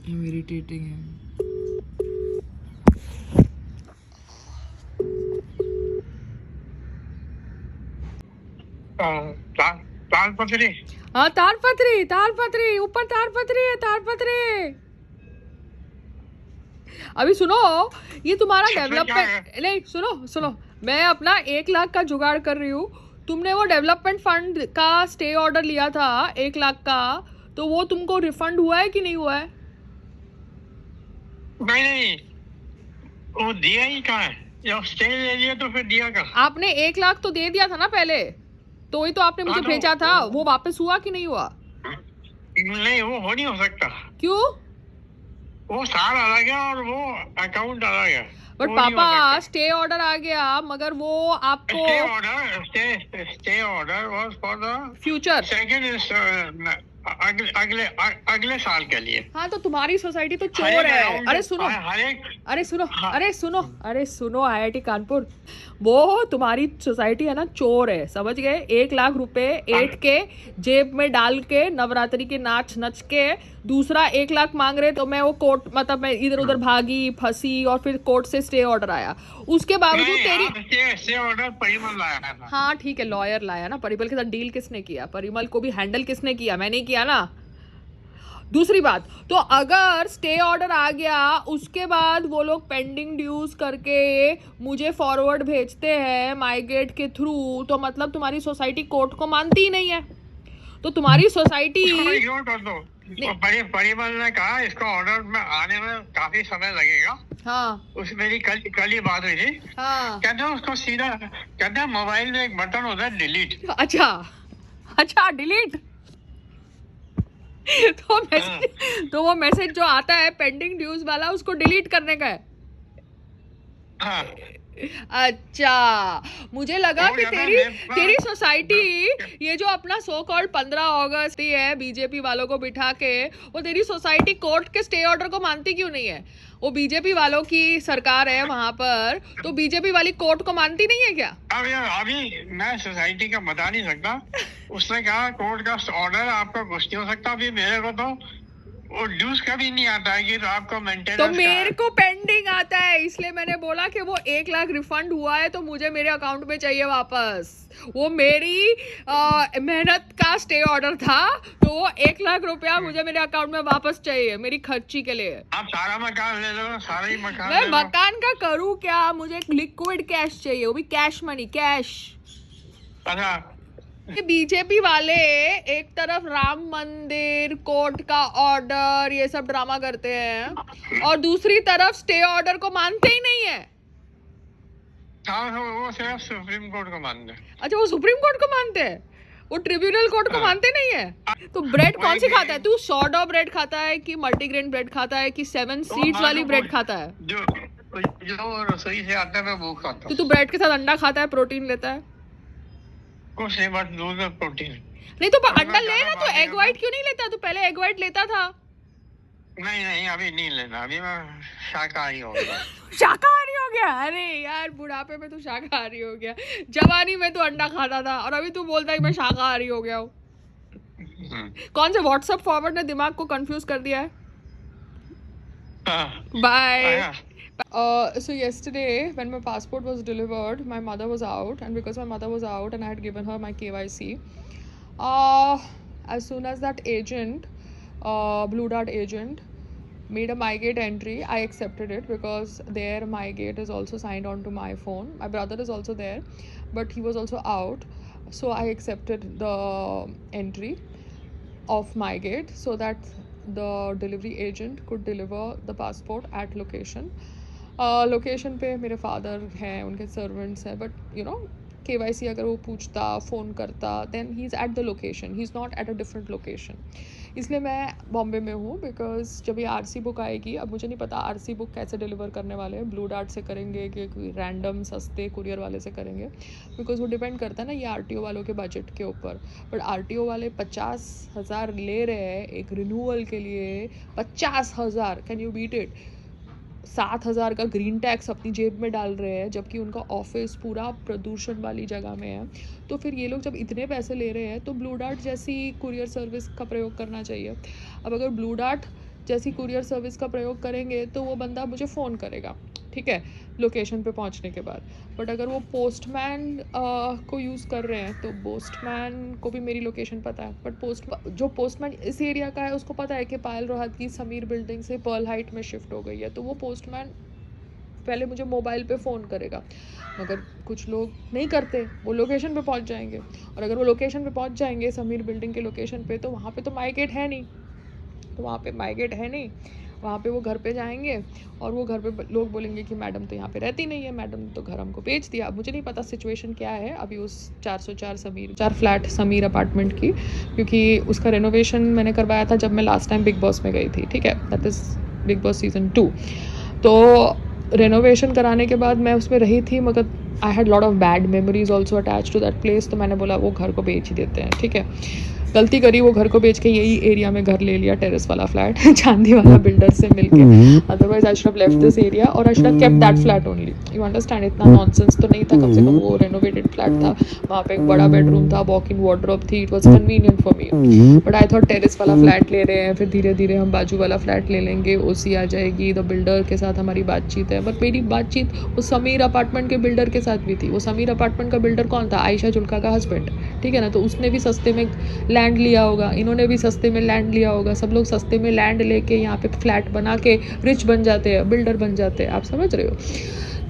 I'm irritating him. तालपत्री। हाँ, तालपत्री ऊपर तालपत्री है, तालपत्री। अभी सुनो, ये तुम्हारा डेवलपमेंट नहीं, सुनो, मैं अपना 1 लाख का जुगाड़ कर रही हूँ। तुमने वो डेवलपमेंट फंड का स्टे ऑर्डर लिया था 1 लाख का, तो वो तुमको रिफंड हुआ है कि नहीं हुआ है? नहीं, वो दिया ही कहाँ है? जब स्टे ले लिया तो फिर दिया कहाँ? आपने 1 लाख तो दे दिया था ना पहले, तो ही तो आपने मुझे भेजा था। वो वापस हुआ कि नहीं हुआ? नहीं, वो हो नहीं हो सकता। क्यों? वो साल अलग है और वो अकाउंट अलग है। बट पापा, स्टे ऑर्डर आ गया, मगर वो आपको stay order was for the future second, अगले साल के लिए। हाँ, तो तुम्हारी सोसाइटी तो चोर है। अरे सुनो, अरे सुनो IIT कानपुर, वो तुम्हारी सोसाइटी है ना, चोर है, समझ गए? 1 लाख रुपए ऐट के जेब में डाल के नवरात्रि के नाच नच के दूसरा 1 लाख मांग रहे, तो मैं वो कोर्ट, मतलब मैं इधर उधर भागी फंसी और फिर कोर्ट से स्टे ऑर्डर आया। उसके बावजूद तेरी स्टे ऑर्डर परिमल लाया था। हाँ ठीक है, लॉयर लाया ना। परिमल के साथ डील किसने किया? परिमल को भी हैंडल किसने किया? मैंने किया ना। दूसरी बात, तो अगर स्टे ऑर्डर आ गया, उसके बाद वो लोग पेंडिंग ड्यूज करके मुझे फॉरवर्ड भेजते हैं माईगेट के थ्रू, तो मतलब तुम्हारी सोसाइटी कोर्ट को मानती ही नहीं है। तो तुम्हारी सोसाइटी इग्नोर कर दो। परिमल ने कहा इसको ऑर्डर में आने में काफी समय लगेगा। हाँ, उस मेरी कल ही बात हुई थी। हाँ, कहते हैं उसको सीधा, कहते हैं मोबाइल में एक बटन होता है डिलीट। अच्छा डिलीट। तो वो मैसेज जो आता है पेंडिंग ड्यूज वाला, उसको डिलीट करने का है। हाँ। अच्छा, मुझे लगा कि तेरी सोसाइटी, ये जो अपना सो कॉल्ड 15 अगस्त है बीजेपी वालों को बिठा के, वो तेरी सोसाइटी कोर्ट के स्टे ऑर्डर को मानती क्यों नहीं है? वो बीजेपी वालों की सरकार है वहां पर, तो बीजेपी वाली कोर्ट को मानती नहीं है क्या? अभी मैं सोसाइटी का बता नहीं सकता। उसने कहा कोर्ट का ऑर्डर आपका कुछ नहीं हो सकता। अभी मेरे को तो वो ड्यूज कभी नहीं आता है कि तो आपको मेंटेनेंस तो मेरे को पेंडिंग आता है, इसलिए मैंने बोला कि वो 1 लाख रिफंड हुआ है तो मुझे मेरे अकाउंट में चाहिए वापस। वो मेरी मेहनत का स्टे ऑर्डर था, तो वो 1 लाख रुपया मुझे मेरे अकाउंट में वापस चाहिए, मेरी खर्ची के लिए। आप सारा मकान ले लो, सारा ही मकान मैं मकान का करूँ क्या? मुझे एक लिक्विड कैश चाहिए, वो भी कैश मनी, कैश। अच्छा, बीजेपी वाले एक तरफ राम मंदिर, कोर्ट का ऑर्डर, ये सब ड्रामा करते हैं, और दूसरी तरफ स्टे ऑर्डर को मानते ही नहीं है। वो सिर्फ सुप्रीम कोर्ट को मानते हैं। अच्छा, वो सुप्रीम कोर्ट को मानते हैं, वो ट्रिब्यूनल कोर्ट को मानते नहीं है। तो ब्रेड कौन सी खाता है तू? सॉर्डो ब्रेड खाता है कि मल्टीग्रेन ब्रेड खाता है कि 7 सीड्स वाली ब्रेड खाता है? जो रसोई से आता है मैं वो खाता हूँ। तो तू ब्रेड के साथ अंडा खाता है, प्रोटीन लेता है? कुछ नहीं, बस दूध में प्रोटीन। नहीं तो अंडा ले ना, तो एग व्हाइट क्यों नहीं लेता? तू पहले एग व्हाइट लेता था। नहीं, अभी नहीं लेना। अभी मैं शाकाहारी हो गया। शाकाहारी हो गया? अरे यार, बुढ़ापे में तू शाकाहारी हो गया, जवानी में तू अंडा खाता था, और अभी तू बोलता है मैं शाकाहारी हो गया हूँ। कौन से व्हाट्सएप फॉरवर्ड ने दिमाग को कंफ्यूज कर दिया है? Bye. So yesterday when my passport was delivered, my mother was out, and because my mother was out and I had given her my KYC, as soon as that agent, Blue Dart agent, made a MyGate entry, I accepted it because their MyGate is also signed onto my phone. My brother is also there, but he was also out, so I accepted the entry of MyGate so that the delivery agent could deliver the passport at location. Location पे मेरे father हैं, उनके servants हैं, but you know KYC अगर वो पूछता, phone करता, then he is at the location, he is not at a different location. इसलिए मैं बॉम्बे में हूँ, बिकॉज जब ये RC बुक आएगी, अब मुझे नहीं पता RC बुक कैसे डिलीवर करने वाले हैं, ब्लू डार्ट से करेंगे कि कोई रैंडम सस्ते कुरियर वाले से करेंगे, बिकॉज वो डिपेंड करता है ना ये RTO वालों के बजट के ऊपर। बट RTO वाले 50,000 ले रहे हैं एक रिन्यूअल के लिए। 50,000, कैन यू बीट इट? 7,000 का ग्रीन टैक्स अपनी जेब में डाल रहे हैं, जबकि उनका ऑफिस पूरा प्रदूषण वाली जगह में है। तो फिर ये लोग जब इतने पैसे ले रहे हैं, तो ब्लू डार्ट जैसी कुरियर सर्विस का प्रयोग करना चाहिए। अब अगर ब्लू डार्ट जैसी कुरियर सर्विस का प्रयोग करेंगे तो वो बंदा मुझे फ़ोन करेगा, ठीक है, लोकेशन पे पहुंचने के बाद। बट अगर वो पोस्टमैन को यूज़ कर रहे हैं तो पोस्टमैन को भी मेरी लोकेशन पता है, बट जो पोस्टमैन इस एरिया का है उसको पता है कि पायल रोहत की समीर बिल्डिंग से पर्ल हाइट में शिफ्ट हो गई है, तो वो पोस्टमैन पहले मुझे मोबाइल पे फ़ोन करेगा। मगर कुछ लोग नहीं करते, वो लोकेशन पे पहुंच जाएंगे, और अगर वो लोकेशन पे पहुंच जाएंगे समीर बिल्डिंग के लोकेशन पे, तो वहाँ पे तो माई गेट है नहीं, वहाँ पे वो घर पे जाएंगे और वो घर पे लोग बोलेंगे कि मैडम तो यहाँ पे रहती नहीं है, मैडम ने तो घर हमको बेच दिया। अब मुझे नहीं पता सिचुएशन क्या है अभी उस 404 फ्लैट समीर अपार्टमेंट की, क्योंकि उसका रेनोवेशन मैंने करवाया था जब मैं लास्ट टाइम बिग बॉस में गई थी, ठीक है, that is big boss season 2। तो रेनोवेशन कराने के बाद मैं उसमें रही थी, मगर I had lot of bad memories also attach to that place, तो मैंने बोला वो घर को बेच ही देते हैं, ठीक है। गलती करी, वो घर को बेच के यही एरिया में घर ले लिया, टेरेस वाला फ्लैट चांदी वाला बिल्डर से मिलके। Otherwise I should have left this area और I should have kept that flat only, you understand. इतना नॉनसेंस तो नहीं था, कम से कम वो रेनोवेटेड फ्लैट था, वहाँ पे एक बड़ा बेडरूम था, वॉक इन वार्डरोब थी, it was convenient for me. But I thought terrace वाला फ्लैट ले रहे हैं, फिर धीरे धीरे हम बाजू वाला फ्लैट ले लेंगे, ओसी आ जाएगी, द बिल्डर के साथ हमारी बातचीत है। बट मेरी बातचीत वो समीर अपार्टमेंट के बिल्डर के साथ भी थी। वो समीर अपार्टमेंट का बिल्डर कौन था? आयशा जुल्का का हस्बैंड, ठीक है ना। तो उसने भी सस्ते में लैंड लिया होगा, इन्होंने भी सस्ते में लैंड लिया होगा, सब लोग सस्ते में लैंड लेके यहाँ पे फ्लैट बना के रिच बन जाते हैं, बिल्डर बन जाते हैं, आप समझ रहे हो।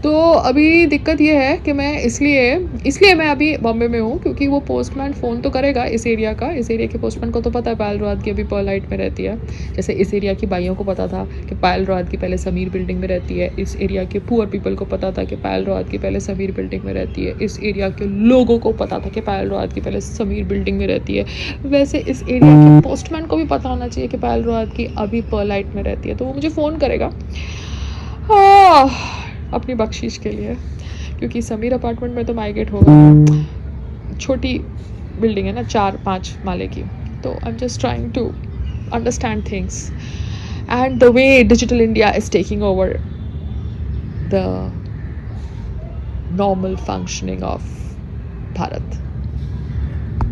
तो अभी दिक्कत ये है कि मैं इसलिए मैं अभी बॉम्बे में हूँ, क्योंकि वो पोस्टमैन फ़ोन तो करेगा इस एरिया के पोस्टमैन को तो पता है पायल रोहत की अभी पर्ल हाइट में रहती है। जैसे इस एरिया की बाइयों को पता था कि पायल रोहत की पहले समीर बिल्डिंग में रहती है, इस एरिया के पुअर पीपल को पता था कि पायल रोहत की पहले समीर बिल्डिंग में रहती है, इस एरिया के लोगों को पता था कि पायल रोहत की पहले समीर बिल्डिंग में रहती है। वैसे इस एरिया के पोस्टमैन को भी पता होना चाहिए कि पायल रोहत की अभी पर्ल हाइट में रहती है, तो वो मुझे फ़ोन करेगा अपनी बख्शीश के लिए, क्योंकि समीर अपार्टमेंट में तो माई गेट होगा, छोटी बिल्डिंग है ना, 4-5 माले की। तो I am just trying to understand things and the way digital India is taking over the normal functioning of Bharat.